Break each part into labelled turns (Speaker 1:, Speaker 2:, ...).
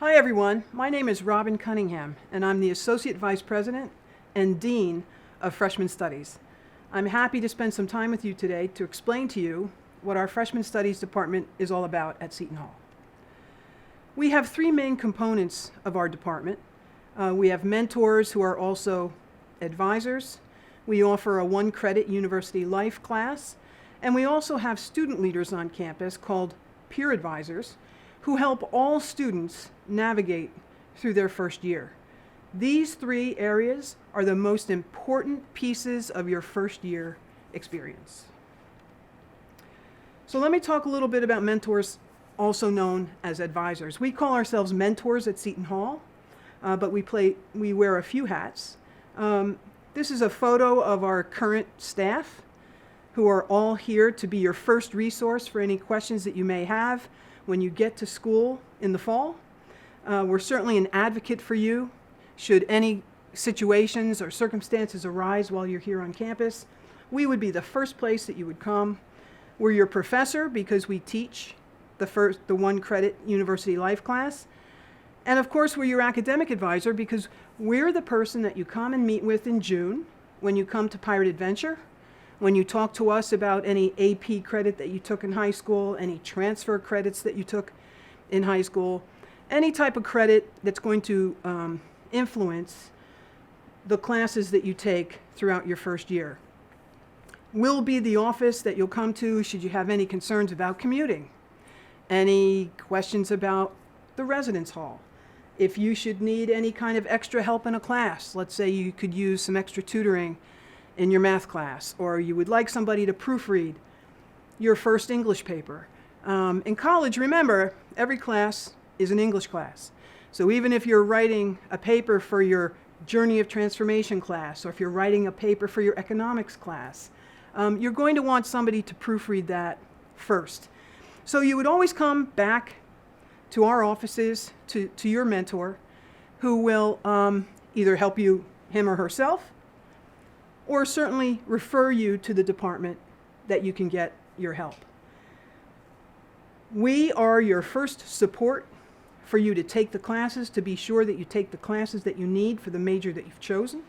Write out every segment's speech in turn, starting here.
Speaker 1: Hi everyone, my name is Robin Cunningham and I'm the Associate Vice President and Dean of Freshman Studies. I'm happy to spend some time with you today to explain to you what our Freshman Studies department is all about at Seton Hall. We have three main components of our department. We have mentors who are also advisors. We offer a one-credit university life class, and we also have student leaders on campus called peer advisors who help all students navigate through their first year. These three areas are the most important pieces of your first year experience. So let me talk a little bit about mentors, also known as advisors. We call ourselves mentors at Seton Hall, but we wear a few hats. This is a photo of our current staff who are all here to be your first resource for any questions that you may have when you get to school in the fall. We're certainly an advocate for you should any situations or circumstances arise while you're here on campus. We would be the first place that you would come. We're your professor because we teach the one credit university life class. And of course, we're your academic advisor because we're the person that you come and meet with in June when you come to Pirate Adventure, when you talk to us about any AP credit that you took in high school, any transfer credits that you took in high school, any type of credit that's going to influence the classes that you take throughout your first year. We'll be the office that you'll come to should you have any concerns about commuting, any questions about the residence hall. If you should need any kind of extra help in a class, let's say you could use some extra tutoring in your math class, or you would like somebody to proofread your first English paper. In college, remember, every class is an English class. So even if you're writing a paper for your Journey of Transformation class, or if you're writing a paper for your economics class, you're going to want somebody to proofread that first. So you would always come back to our offices, to your mentor, who will either help you, him or herself, or certainly refer you to the department that you can get your help. We are your first support for you to take the classes, to be sure that you take the classes that you need for the major that you've chosen.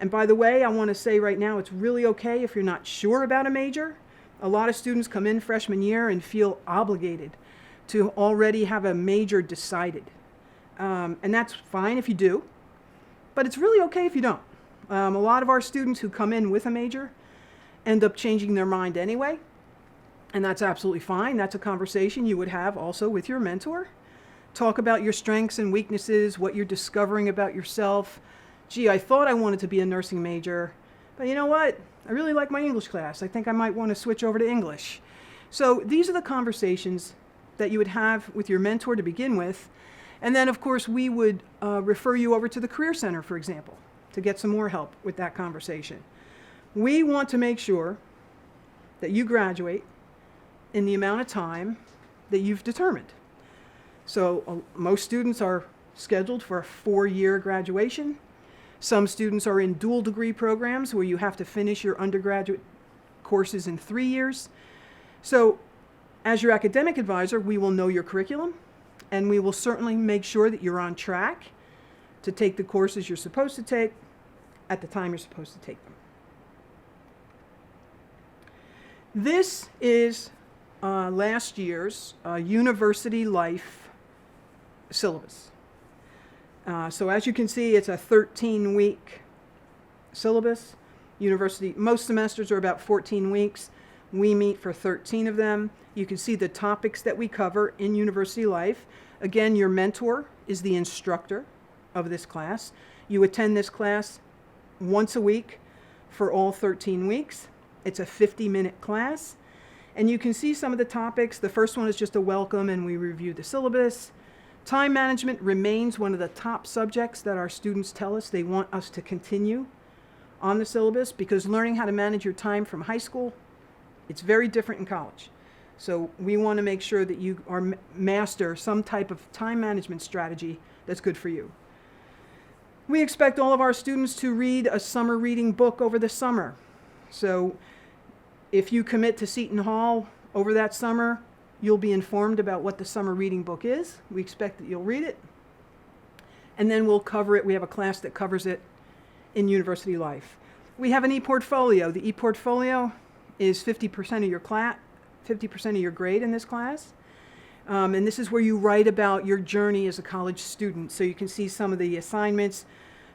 Speaker 1: And by the way, I want to say right now, it's really okay if you're not sure about a major. A lot of students come in freshman year and feel obligated to already have a major decided. And that's fine if you do, but it's really okay if you don't. A lot of our students who come in with a major end up changing their mind anyway, and that's absolutely fine. That's a conversation you would have also with your mentor. Talk about your strengths and weaknesses, what you're discovering about yourself. Gee, I thought I wanted to be a nursing major, but you know what? I really like my English class. I think I might want to switch over to English. So these are the conversations that you would have with your mentor to begin with. And then, of course, we would refer you over to the Career Center, for example, to get some more help with that conversation. We want to make sure that you graduate in the amount of time that you've determined. So most students are scheduled for a 4-year graduation. Some students are in dual degree programs where you have to finish your undergraduate courses in 3 years. So as your academic advisor, we will know your curriculum, and we will certainly make sure that you're on track to take the courses you're supposed to take at the time you're supposed to take them. This is last year's university life syllabus. So as you can see, it's a 13-week syllabus. Most semesters are about 14 weeks. We meet for 13 of them. You can see the topics that we cover in university life. Again, your mentor is the instructor of this class. You attend this class once a week for all 13 weeks. It's a 50-minute class. And you can see some of the topics. The first one is just a welcome, and we review the syllabus. Time management remains one of the top subjects that our students tell us they want us to continue on the syllabus, because learning how to manage your time from high school, it's very different in college. So we want to make sure that you master some type of time management strategy that's good for you. We expect all of our students to read a summer reading book over the summer. So if you commit to Seton Hall over that summer, You'll be informed about what the summer reading book is. We expect that you'll read it. And then we'll cover it. We have a class that covers it in university life. We have an e-portfolio. The e-portfolio is 50% of your 50% of your grade in this class. And this is where you write about your journey as a college student. So you can see some of the assignments.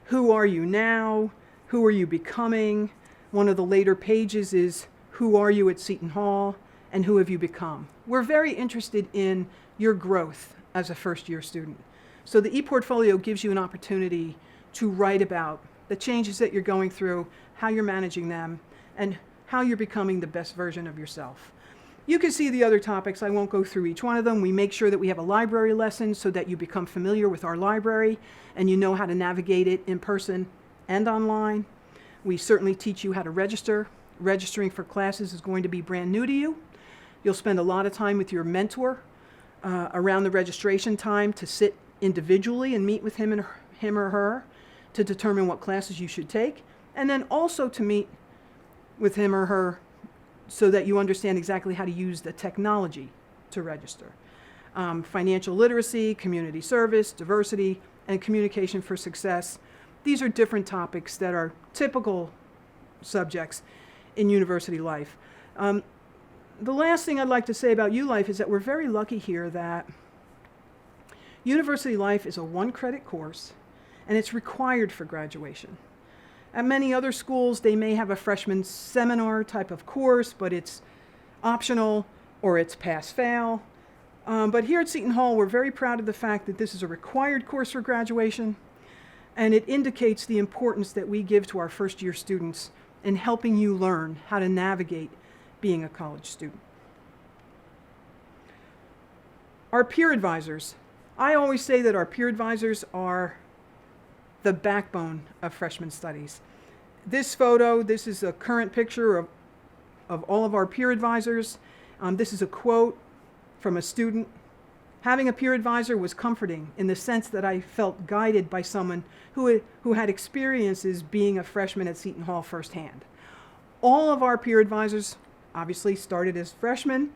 Speaker 1: Who are you now? Who are you becoming? One of the later pages is who are you at Seton Hall and who have you become? We're very interested in your growth as a first-year student. So the e-portfolio gives you an opportunity to write about the changes that you're going through, how you're managing them, and how you're becoming the best version of yourself. You can see the other topics. I won't go through each one of them. We make sure that we have a library lesson so that you become familiar with our library and you know how to navigate it in person and online. We certainly teach you how to register. Registering for classes is going to be brand new to you. You'll spend a lot of time with your mentor around the registration time to sit individually and meet with him or her to determine what classes you should take, and then also to meet with him or her so that you understand exactly how to use the technology to register. Financial literacy, community service, diversity, and communication for success. These are different topics that are typical subjects in university life. The last thing I'd like to say about U-Life is that we're very lucky here that University Life is a one-credit course, and it's required for graduation. At many other schools, they may have a freshman seminar type of course, but it's optional or it's pass-fail. But here at Seton Hall, we're very proud of the fact that this is a required course for graduation, and it indicates the importance that we give to our first-year students in helping you learn how to navigate being a college student. Our peer advisors. I always say that our peer advisors are the backbone of freshman studies. This photo, this is a current picture of all of our peer advisors. This is a quote from a student. Having a peer advisor was comforting in the sense that I felt guided by someone who had experiences being a freshman at Seton Hall firsthand. All of our peer advisors obviously started as freshmen.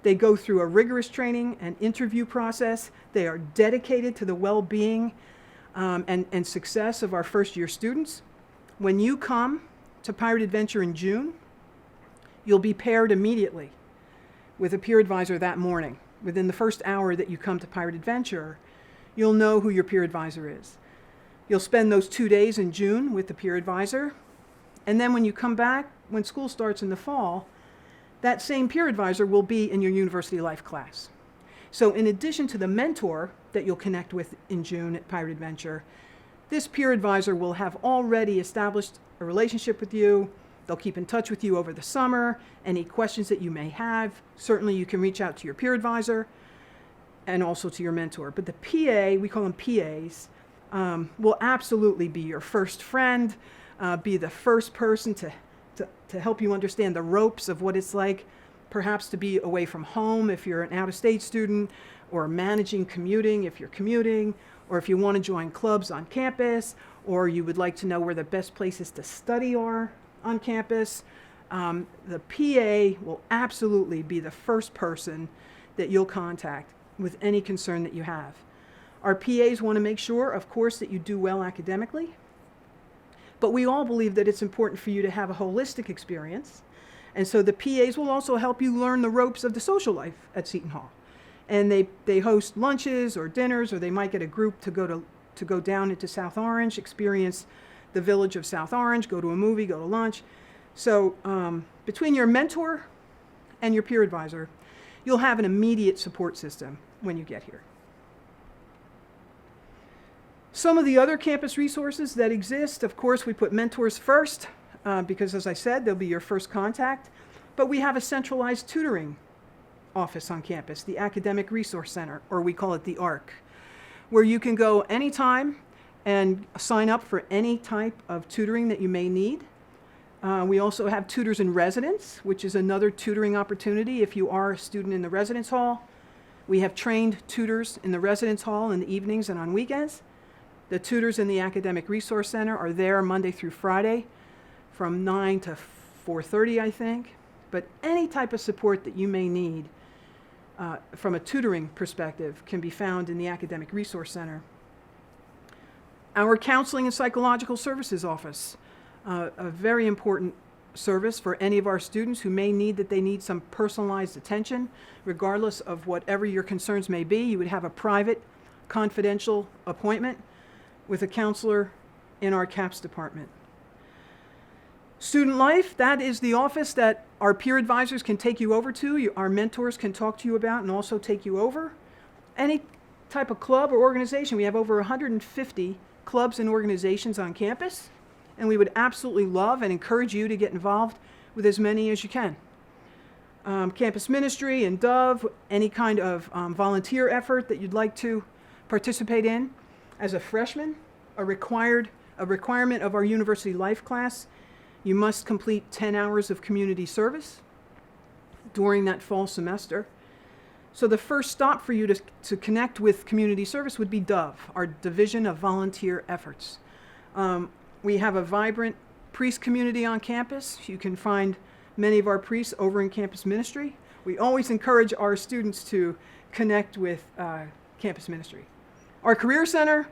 Speaker 1: They go through a rigorous training and interview process. They are dedicated to the well-being and success of our first-year students. When you come to Pirate Adventure in June, you'll be paired immediately with a peer advisor that morning. Within the first hour that you come to Pirate Adventure, you'll know who your peer advisor is. You'll spend those 2 days in June with the peer advisor, and then when you come back, when school starts in the fall, that same peer advisor will be in your University Life class. So in addition to the mentor that you'll connect with in June at Pirate Adventure, this peer advisor will have already established a relationship with you. They'll keep in touch with you over the summer. Any questions that you may have, certainly you can reach out to your peer advisor and also to your mentor. But the PA, we call them PAs, will absolutely be your first friend, be the first person to help you understand the ropes of what it's like perhaps to be away from home if you're an out-of-state student, or managing commuting if you're commuting, or if you want to join clubs on campus, or you would like to know where the best places to study are on campus. The PA will absolutely be the first person that you'll contact with any concern that you have. Our PAs want to make sure, of course, that you do well academically, but we all believe that it's important for you to have a holistic experience. And so the PAs will also help you learn the ropes of the social life at Seton Hall. And they host lunches or dinners, or they might get a group to go down into South Orange, experience the village of South Orange, go to a movie, go to lunch. So between your mentor and your peer advisor, you'll have an immediate support system when you get here. Some of the other campus resources that exist, of course, we put mentors first because, as I said, they'll be your first contact. But we have a centralized tutoring office on campus, the Academic Resource Center, or we call it the ARC, where you can go anytime and sign up for any type of tutoring that you may need. We also have tutors in residence, which is another tutoring opportunity if you are a student in the residence hall. We have trained tutors in the residence hall in the evenings and on weekends. The tutors in the Academic Resource Center are there Monday through Friday from 9 to 4:30, I think. But any type of support that you may need from a tutoring perspective can be found in the Academic Resource Center. Our Counseling and Psychological Services Office, a very important service for any of our students who may need that they need some personalized attention, regardless of whatever your concerns may be. You would have a private, confidential appointment with a counselor in our CAPS department. Student Life, that is the office that our peer advisors can take you over to, our mentors can talk to you about and also take you over. Any type of club or organization, we have over 150 clubs and organizations on campus, and we would absolutely love and encourage you to get involved with as many as you can. Campus ministry and Dove, any kind of volunteer effort that you'd like to participate in. As a freshman, a requirement of our University Life class, you must complete 10 hours of community service during that fall semester. So the first stop for you to connect with community service would be Dove, our Division of Volunteer Efforts. We have a vibrant priest community on campus. You can find many of our priests over in campus ministry. We always encourage our students to connect with campus ministry. Our Career Center,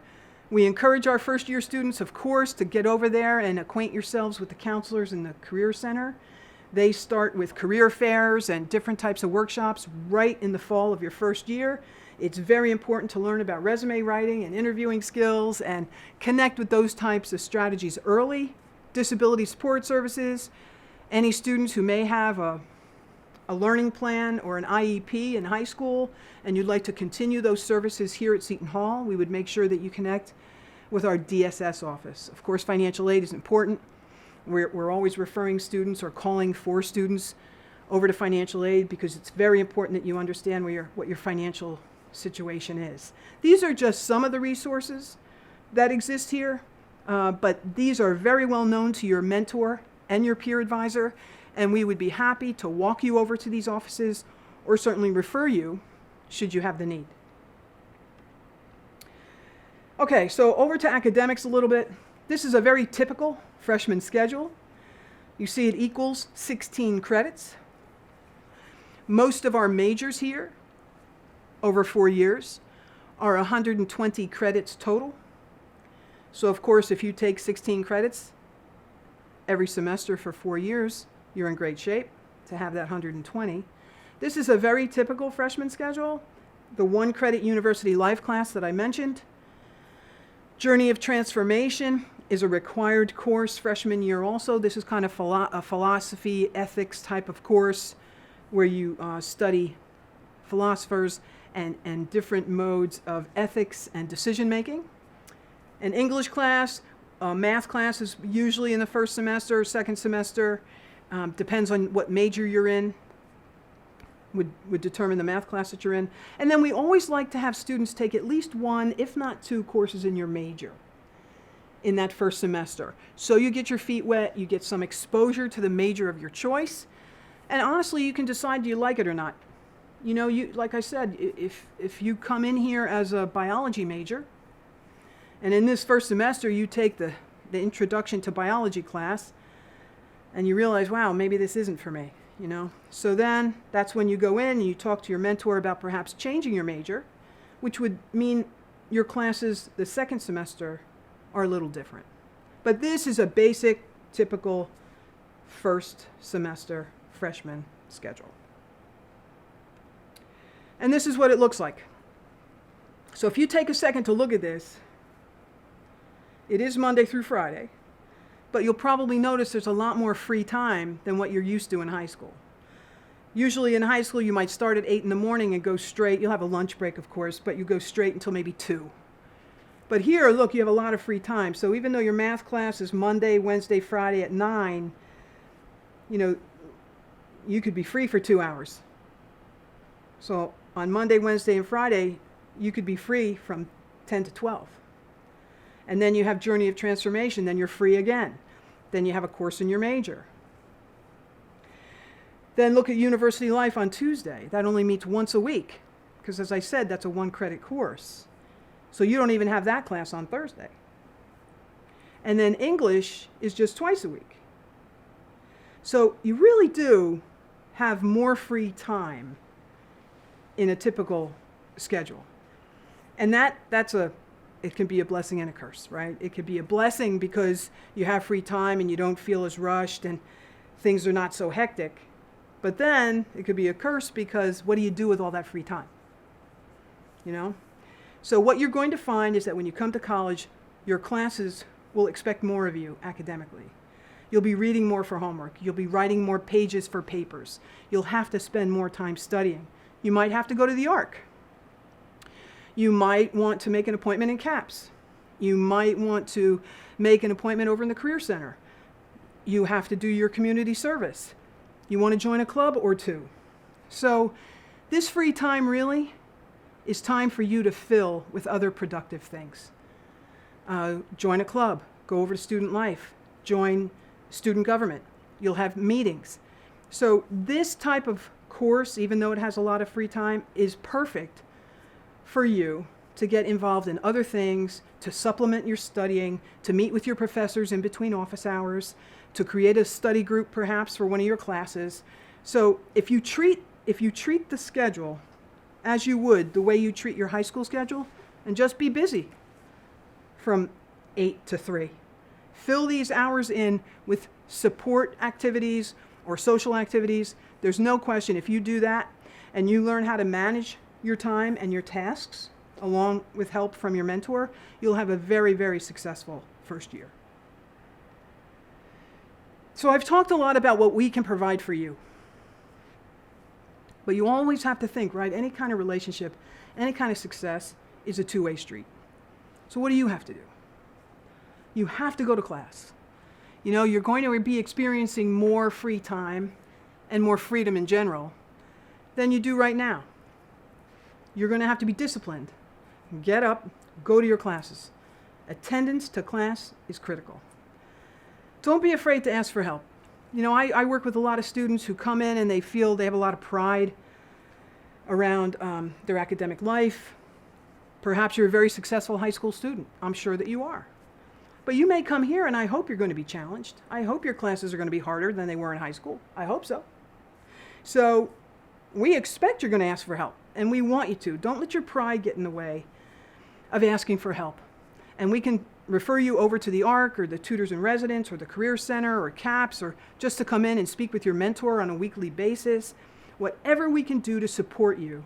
Speaker 1: we encourage our first-year students, of course, to get over there and acquaint yourselves with the counselors in the Career Center. They start with career fairs and different types of workshops right in the fall of your first year. It's very important to learn about resume writing and interviewing skills and connect with those types of strategies early. Disability support services, any students who may have a learning plan or an IEP in high school and you'd like to continue those services here at Seton Hall, we would make sure that you connect with our DSS office. Of course, financial aid is important. We're always referring students or calling for students over to financial aid because it's very important that you understand what your financial situation is. These are just some of the resources that exist here, but these are very well known to your mentor and your peer advisor, and we would be happy to walk you over to these offices or certainly refer you should you have the need. Okay, so over to academics a little bit. This is a very typical freshman schedule. You see it equals 16 credits. Most of our majors here over 4 years are 120 credits total. So of course, if you take 16 credits every semester for 4 years, you're in great shape to have that 120. This is a very typical freshman schedule. The 1 credit University Life class that I mentioned. Journey of Transformation is a required course freshman year also. This is kind of a philosophy, ethics type of course where you study philosophers and different modes of ethics and decision making. An English class, math class is usually in the first semester or second semester. Depends on what major you're in, would determine the math class that you're in. And then we always like to have students take at least 1, if not 2 courses in your major in that first semester. So you get your feet wet, you get some exposure to the major of your choice, and honestly, you can decide do you like it or not. You know, like I said, if you come in here as a biology major, and in this first semester you take the introduction to biology class, and you realize, wow, maybe this isn't for me, you know. So then that's when you go in and you talk to your mentor about perhaps changing your major, which would mean your classes the second semester are a little different. But this is a basic, typical first semester freshman schedule. And this is what it looks like. So if you take a second to look at this, it is Monday through Friday, but you'll probably notice there's a lot more free time than what you're used to in high school. Usually in high school, you might start at 8 in the morning and go straight. You'll have a lunch break, of course, but you go straight until maybe 2. But here, look, you have a lot of free time. So even though your math class is Monday, Wednesday, Friday at 9, you know, you could be free for 2 hours. So on Monday, Wednesday, and Friday, you could be free from 10 to 12. And then you have Journey of Transformation, then you're free again. Then you have a course in your major. Then look at University Life on Tuesday. That only meets once a week, because as I said, that's a 1-credit course. So you don't even have that class on Thursday. And then English is just twice a week. So you really do have more free time in a typical schedule. And it can be a blessing and a curse, right? It could be a blessing because you have free time and you don't feel as rushed and things are not so hectic. But then it could be a curse because what do you do with all that free time? You know? So what you're going to find is that when you come to college, your classes will expect more of you academically. You'll be reading more for homework. You'll be writing more pages for papers. You'll have to spend more time studying. You might have to go to the ARC. You might want to make an appointment in CAPS. You might want to make an appointment over in the Career Center. You have to do your community service. You want to join a club or two. So this free time really is time for you to fill with other productive things. Join a club, go over to student life, join student government. You'll have meetings. So this type of course, even though it has a lot of free time, is perfect for you to get involved in other things, to supplement your studying, to meet with your professors in between office hours, to create a study group perhaps for one of your classes. So if you treat the schedule as you would the way you treat your high school schedule, and just be busy from 8 to 3. Fill these hours in with support activities or social activities. There's no question if you do that and you learn how to manage your time and your tasks along with help from your mentor, you'll have a very, very successful first year. So I've talked a lot about what we can provide for you. But you always have to think, right? Any kind of relationship, any kind of success is a two-way street. So what do you have to do? You have to go to class. You know, you're going to be experiencing more free time and more freedom in general than you do right now. You're going to have to be disciplined. Get up, go to your classes. Attendance to class is critical. Don't be afraid to ask for help. You know, I work with a lot of students who come in and they feel they have a lot of pride around their academic life. Perhaps you're a very successful high school student. I'm sure that you are. But you may come here and I hope you're going to be challenged. I hope your classes are going to be harder than they were in high school. I hope so. So we expect you're going to ask for help, and we want you to. Don't let your pride get in the way of asking for help. And we can refer you over to the ARC or the Tutors in Residence or the Career Center or CAPS, or just to come in and speak with your mentor on a weekly basis. Whatever we can do to support you,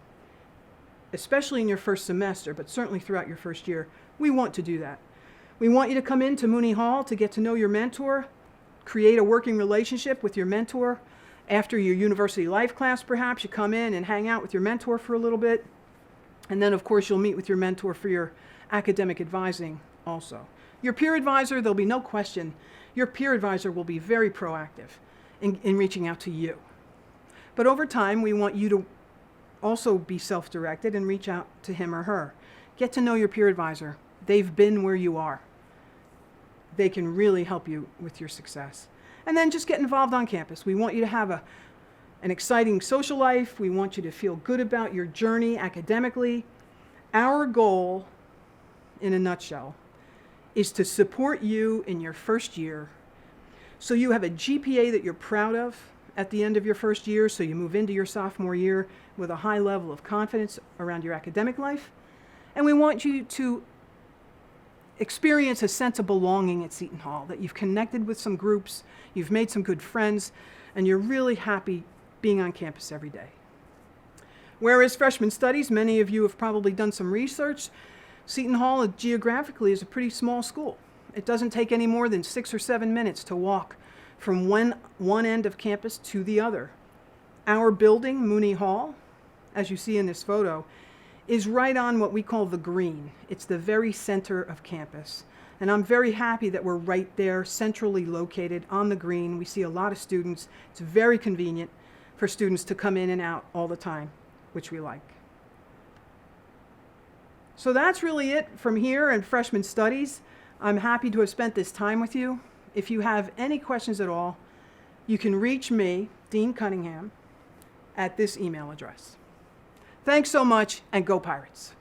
Speaker 1: especially in your first semester, but certainly throughout your first year, we want to do that. We want you to come into Mooney Hall to get to know your mentor, create a working relationship with your mentor. After your university life class, perhaps, you come in and hang out with your mentor for a little bit. And then, of course, you'll meet with your mentor for your academic advising also. Your peer advisor, there'll be no question, your peer advisor will be very proactive in reaching out to you. But over time, we want you to also be self-directed and reach out to him or her. Get to know your peer advisor. They've been where you are. They can really help you with your success. And then just get involved on campus. We want you to have an exciting social life. We want you to feel good about your journey academically. Our goal, in a nutshell, is to support you in your first year so you have a GPA that you're proud of at the end of your first year, so you move into your sophomore year with a high level of confidence around your academic life. And we want you to experience a sense of belonging at Seton Hall, that you've connected with some groups, you've made some good friends, and you're really happy being on campus every day. Whereas freshman studies, many of you have probably done some research. Seton Hall geographically is a pretty small school. It doesn't take any more than 6 or 7 minutes to walk from one end of campus to the other. Our building, Mooney Hall, as you see in this photo, is right on what we call the green. It's the very center of campus. And I'm very happy that we're right there, centrally located on the green. We see a lot of students. It's very convenient for students to come in and out all the time, which we like. So that's really it from here in freshman studies. I'm happy to have spent this time with you. If you have any questions at all, you can reach me, Dean Cunningham, at this email address. Thanks so much, and go Pirates.